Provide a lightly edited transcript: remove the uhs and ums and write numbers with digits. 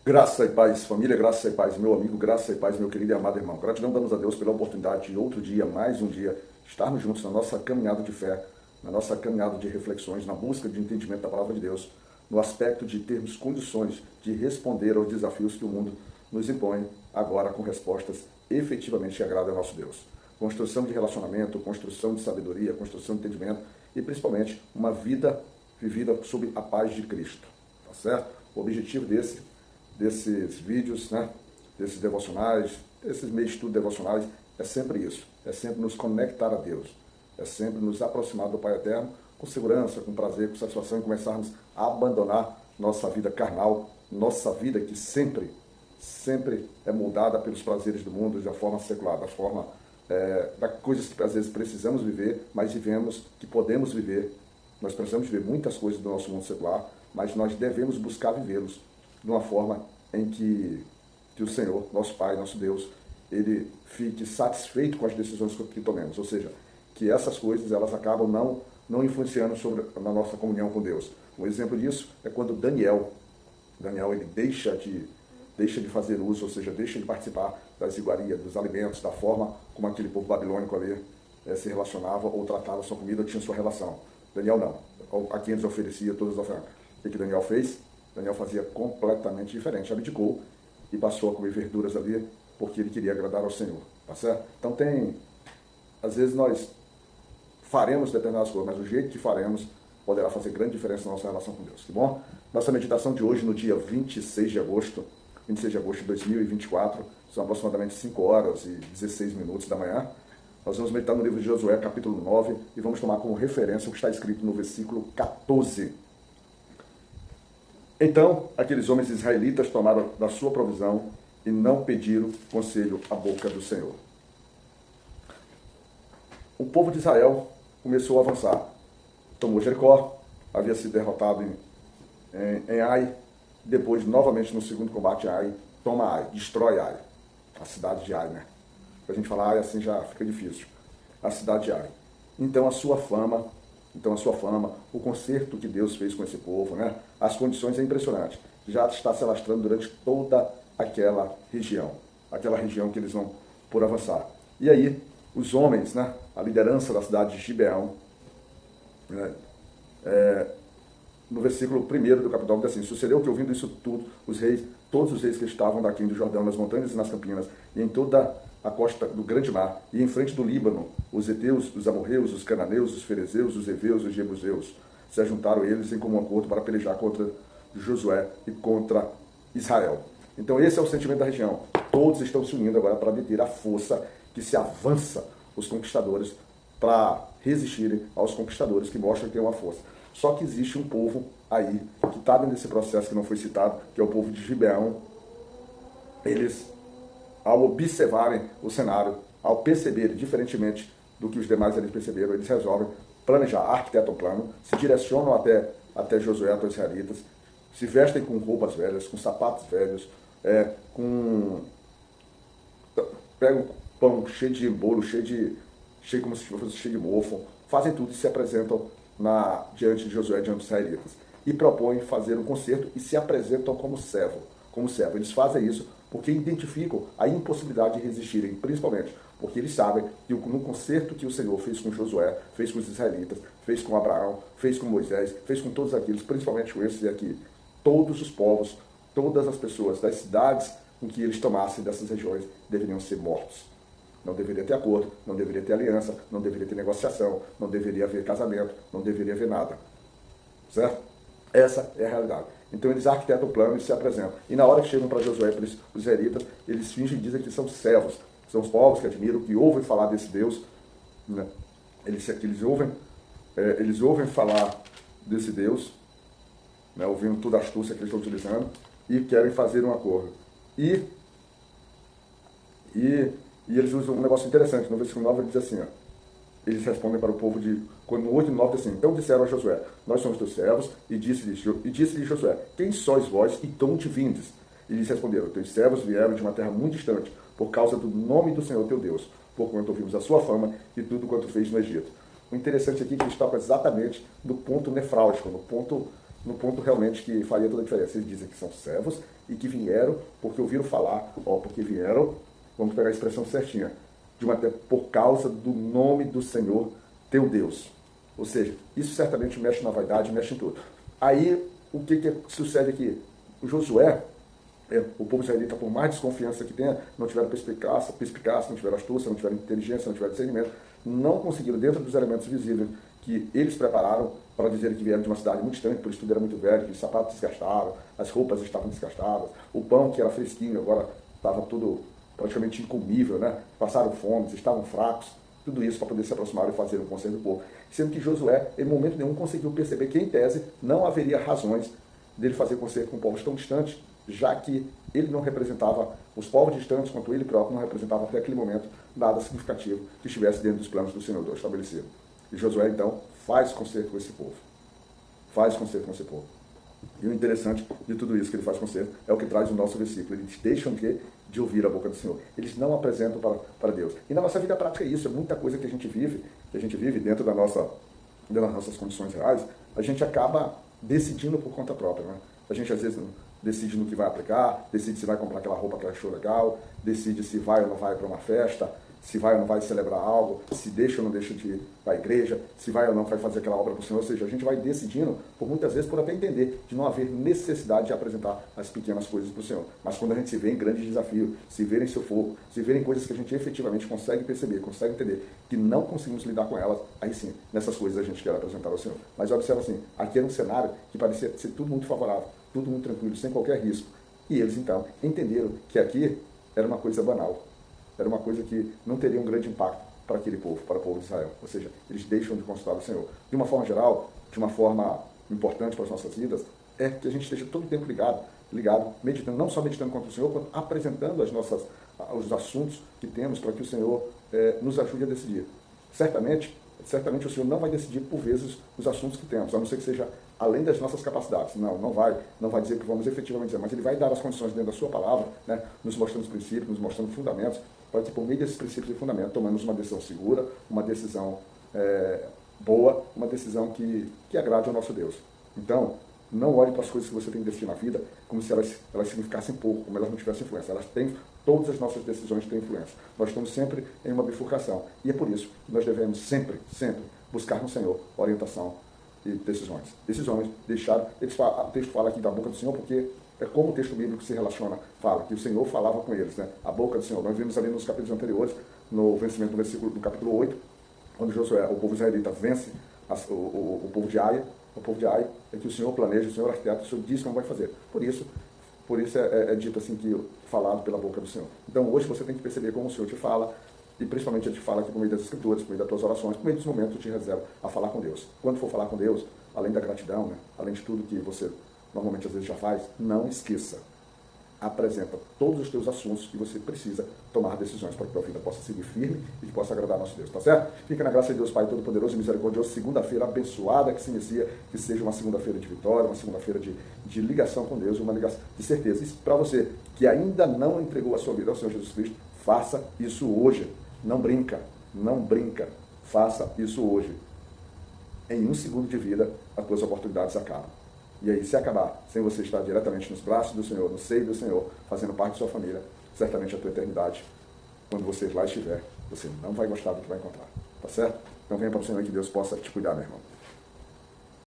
Graça e paz, família, graça e paz, meu amigo, graça e paz, meu querido e amado irmão. Gratidão damos a Deus pela oportunidade de outro dia, mais um dia, estarmos juntos na nossa caminhada de fé, na nossa caminhada de reflexões, na busca de entendimento da palavra de Deus, no aspecto de termos condições de responder aos desafios que o mundo nos impõe, agora com respostas efetivamente que agradam ao nosso Deus. Construção de relacionamento, construção de sabedoria, construção de entendimento e principalmente uma vida vivida sob a paz de Cristo, tá certo? O objetivo desses vídeos, né, desses devocionais, desses meios de estudo devocionais, é sempre isso, é sempre nos conectar a Deus, é sempre nos aproximar do Pai Eterno com segurança, com prazer, com satisfação e começarmos a abandonar nossa vida carnal, nossa vida que sempre é moldada pelos prazeres do mundo, da forma secular, da forma das coisas que às vezes precisamos viver, mas vivemos, que podemos viver. Nós precisamos viver muitas coisas do nosso mundo secular, mas nós devemos buscar vivê-los de uma forma em que o Senhor, nosso Pai, nosso Deus, Ele fique satisfeito com as decisões que tomemos. Ou seja, que essas coisas elas acabam não influenciando na nossa comunhão com Deus. Um exemplo disso é quando Daniel ele deixa de fazer uso, ou seja, deixa de participar das iguarias, dos alimentos, da forma como aquele povo babilônico ali se relacionava ou tratava a sua comida ou tinha sua relação. Daniel não. A quem eles oferecia todas as ofertas. O que Daniel fez? Daniel fazia completamente diferente. Abdicou e passou a comer verduras ali porque ele queria agradar ao Senhor. Tá certo? Então às vezes nós faremos determinadas coisas, mas o jeito que faremos poderá fazer grande diferença na nossa relação com Deus. Tá bom? Nossa meditação de hoje, no dia 26 de agosto de 2024, são aproximadamente 5 horas e 16 minutos da manhã. Nós vamos meditar no livro de Josué, capítulo 9, e vamos tomar como referência o que está escrito no versículo 14. Então, aqueles homens israelitas tomaram da sua provisão e não pediram conselho à boca do Senhor. O povo de Israel começou a avançar. Tomou Jericó, havia sido derrotado em Ai. Depois, novamente, no segundo combate em Ai, toma Ai, destrói Ai. A cidade de Ai, né? Pra gente falar Ai assim já fica difícil. A cidade de Ai. Então a sua fama, o concerto que Deus fez com esse povo, né? As condições é impressionante. Já está se alastrando durante toda aquela região que eles vão por avançar. E aí, os homens, né? A liderança da cidade de Gibeão, né? No versículo 1 do capítulo 9 diz assim: sucedeu que, ouvindo isso tudo, todos os reis que estavam daqui do Jordão, nas montanhas e nas campinas, e em toda a costa do grande mar, e em frente do Líbano, os heteus, os amorreus, os cananeus, os ferezeus, os heveus e os jebuseus, se ajuntaram eles em comum acordo para pelejar contra Josué e contra Israel. Então esse é o sentimento da região. Todos estão se unindo agora para deter a força que se avança os conquistadores, para resistirem aos conquistadores que mostram que tem uma força. Só que existe um povo aí que está dentro desse processo que não foi citado, que é o povo de Gibeão. Eles, ao observarem o cenário, ao perceberem, diferentemente do que os demais eles perceberam, eles resolvem planejar, arquitetam um plano, se direcionam até Josué, até os israelitas, se vestem com roupas velhas, com sapatos velhos, pegam pão cheio de bolo, cheio como se fosse cheio de mofo, fazem tudo e se apresentam diante de Josué, diante dos israelitas, e propõem fazer um concerto e se apresentam como servo. Eles fazem isso porque identificam a impossibilidade de resistirem, principalmente porque eles sabem que no concerto que o Senhor fez com Josué, fez com os israelitas, fez com Abraão, fez com Moisés, fez com todos aqueles, principalmente com esses aqui, todos os povos, todas as pessoas das cidades em que eles tomassem dessas regiões deveriam ser mortos. Não deveria ter acordo, não deveria ter aliança, não deveria ter negociação, não deveria haver casamento, não deveria haver nada. Certo? Essa é a realidade. Então eles arquitetam o plano e se apresentam. E na hora que chegam para Josué, para os israelitas, eles fingem e dizem que são servos. São os povos que admiram, que ouvem falar desse Deus. Né? Eles ouvem falar desse Deus, né? Ouvindo toda a astúcia que eles estão utilizando, e querem fazer um acordo. E eles usam um negócio interessante. No versículo 9 ele diz assim, ó, eles respondem para o povo quando no 8 e 9 diz assim: então disseram a Josué, nós somos teus servos, e disse-lhe Josué, quem sois vós e de onde vindes? E eles responderam, teus servos vieram de uma terra muito distante, por causa do nome do Senhor teu Deus, porquanto ouvimos a sua fama e tudo quanto fez no Egito. O interessante aqui é que eles tocam exatamente no ponto nefrálgico, no ponto no ponto realmente que faria toda a diferença. Eles dizem que são servos e que vieram porque ouviram falar, porque vieram, vamos pegar a expressão certinha, por causa do nome do Senhor teu Deus. Ou seja, isso certamente mexe na vaidade, mexe em tudo. Aí, o que sucede aqui? O Josué, o povo israelita, por mais desconfiança que tenha, não tiveram perspicácia, não tiveram astúcia, não tiveram inteligência, não tiveram discernimento, não conseguiram, dentro dos elementos visíveis que eles prepararam, para dizer que vieram de uma cidade muito distante, por isso tudo era muito velho, que os sapatos desgastaram, as roupas estavam desgastadas, o pão que era fresquinho agora estava tudo praticamente incomível, né? Passaram fome, estavam fracos, tudo isso para poder se aproximar e fazer um conselho do povo. Sendo que Josué, em momento nenhum, conseguiu perceber que, em tese, não haveria razões dele fazer conselho com povos tão distantes, já que ele não representava os povos distantes, quanto ele próprio não representava até aquele momento nada significativo que estivesse dentro dos planos do Senhor Deus estabelecido. E Josué, então, faz conserto com esse povo. Faz conserto com esse povo. E o interessante de tudo isso que ele faz conserto é o que traz o nosso versículo. Eles deixam de ouvir a boca do Senhor. Eles não apresentam para Deus. E na nossa vida prática é isso. É muita coisa que a gente vive dentro das nossas condições reais, a gente acaba decidindo por conta própria. Né? A gente, às vezes, decide no que vai aplicar, decide se vai comprar aquela roupa que achou legal, decide se vai ou não vai para uma festa, se vai ou não vai celebrar algo, se deixa ou não deixa de ir para a igreja, se vai ou não vai fazer aquela obra para o Senhor. Ou seja, a gente vai decidindo, por muitas vezes, por até entender, de não haver necessidade de apresentar as pequenas coisas para o Senhor. Mas quando a gente se vê em grandes desafios, se vê em seu fogo, se vê em coisas que a gente efetivamente consegue perceber, consegue entender, que não conseguimos lidar com elas, aí sim, nessas coisas a gente quer apresentar ao Senhor. Mas observa assim, aqui era um cenário que parecia ser tudo muito favorável, tudo muito tranquilo, sem qualquer risco. E eles, então, entenderam que aqui era uma coisa banal. Era uma coisa que não teria um grande impacto para aquele povo, para o povo de Israel. Ou seja, eles deixam de consultar o Senhor. De uma forma geral, de uma forma importante para as nossas vidas, é que a gente esteja todo o tempo ligado, meditando, não só meditando contra o Senhor, quanto apresentando os assuntos que temos para que o Senhor nos ajude a decidir. Certamente o Senhor não vai decidir por vezes os assuntos que temos, a não ser que seja além das nossas capacidades. Não vai dizer que vamos efetivamente dizer, mas Ele vai dar as condições dentro da sua palavra, né, nos mostrando os princípios, nos mostrando fundamentos, para que por meio desses princípios e fundamentos tomemos uma decisão segura, uma decisão boa, uma decisão que agrade ao nosso Deus. Então, não olhe para as coisas que você tem que decidir na vida como se elas significassem pouco, como elas não tivessem influência. Elas têm, todas as nossas decisões têm influência. Nós estamos sempre em uma bifurcação. E é por isso que nós devemos sempre buscar no Senhor orientação e decisões. Esses homens deixaram, o texto fala aqui da boca do Senhor porque é como o texto bíblico se relaciona, fala que o Senhor falava com eles, né? A boca do Senhor. Nós vimos ali nos capítulos anteriores, no vencimento do versículo do capítulo 8, quando Josué, o povo israelita, vence o povo de Ai. O povo de Ai é que o Senhor planeja, o Senhor arquiteta, o Senhor diz como vai fazer. Por isso é dito assim, falado pela boca do Senhor. Então hoje você tem que perceber como o Senhor te fala, e principalmente Ele te fala aqui por meio das Escrituras, por meio das tuas orações, por meio dos momentos que te reserva a falar com Deus. Quando for falar com Deus, além da gratidão, né, além de tudo que você normalmente às vezes já faz, não esqueça. Apresenta todos os teus assuntos que você precisa tomar decisões para que a tua vida possa seguir firme e que possa agradar a nosso Deus, tá certo? Fica na graça de Deus Pai Todo-Poderoso e Misericordioso, segunda-feira abençoada que se inicia, que seja uma segunda-feira de vitória, uma segunda-feira de ligação com Deus, uma ligação de certeza. E para você que ainda não entregou a sua vida ao Senhor Jesus Cristo, faça isso hoje. Não brinca, faça isso hoje. Em 1 segundo de vida, as tuas oportunidades acabam. E aí, se acabar sem você estar diretamente nos braços do Senhor, no seio do Senhor, fazendo parte da sua família, certamente a tua eternidade, quando você lá estiver, você não vai gostar do que vai encontrar. Tá certo? Então venha para o Senhor e que Deus possa te cuidar, meu irmão.